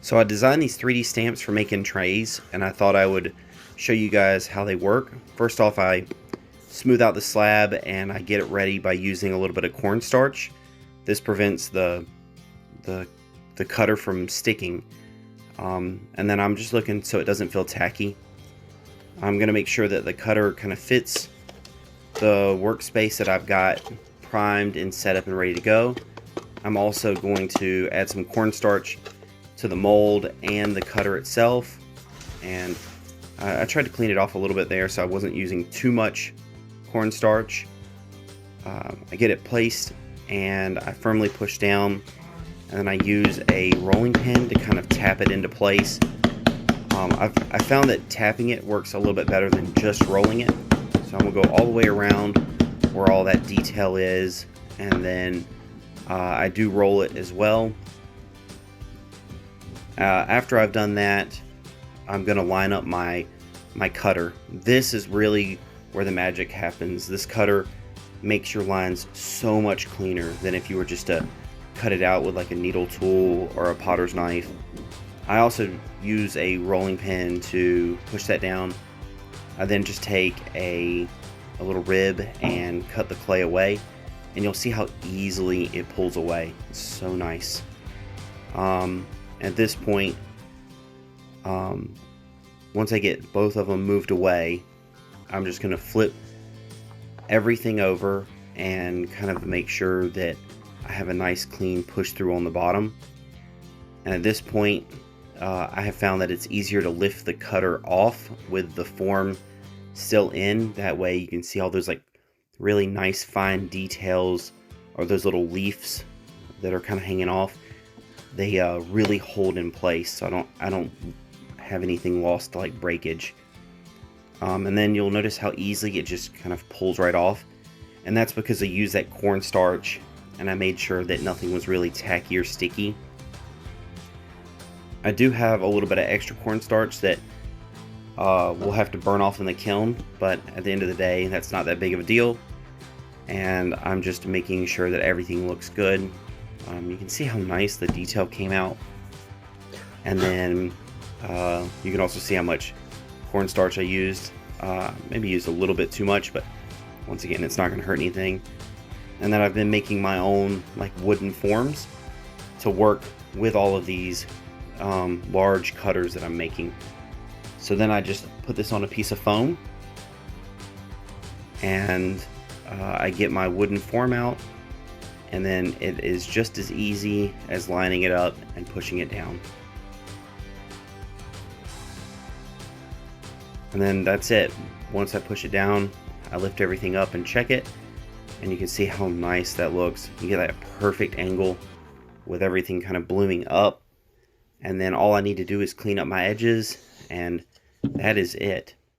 So I designed these 3D stamps for making trays, and I thought I would show you guys how they work. First off, I smooth out the slab and I get it ready by using a little bit of cornstarch. This prevents the cutter from sticking. And then I'm just looking so it doesn't feel tacky. I'm going to make sure that the cutter kind of fits the workspace that I've got primed and set up and ready to go. I'm also going to add some cornstarch to the mold and the cutter itself, and I tried to clean it off a little bit there so I wasn't using too much cornstarch. I get it placed and I firmly push down, and then I use a rolling pin to kind of tap it into place. I found that tapping it works a little bit better than just rolling it, so I'm going to go all the way around where all that detail is, and then I do roll it as well. After I've done that, I'm going to line up my cutter. This is really where the magic happens. This cutter makes your lines so much cleaner than if you were just to cut it out with like a needle tool or a potter's knife. I also use a rolling pin to push that down. I then just take a little rib and cut the clay away, and you'll see how easily it pulls away. It's so nice. At this point, once I get both of them moved away, I'm just going to flip everything over and kind of make sure that I have a nice clean push through on the bottom. And at this point, I have found that it's easier to lift the cutter off with the form still in. That way you can see all those like really nice fine details, or those little leaves that are kind of hanging off. They really hold in place, so I don't have anything lost to like breakage. And then you'll notice how easily it just kind of pulls right off, and that's because I used that cornstarch and I made sure that nothing was really tacky or sticky. I do have a little bit of extra cornstarch that we'll have to burn off in the kiln, but at the end of the day, that's not that big of a deal. And I'm just making sure that everything looks good. You can see how nice the detail came out, and then you can also see how much cornstarch I used. Maybe used a little bit too much, but once again, it's not going to hurt anything. And then I've been making my own like wooden forms to work with all of these large cutters that I'm making. So then I just put this on a piece of foam, and I get my wooden form out, and then it is just as easy as lining it up and pushing it down. And then that's it. Once I push it down, I lift everything up and check it, and you can see how nice that looks. You get that perfect angle with everything kind of blooming up, and then all I need to do is clean up my edges, and that is it.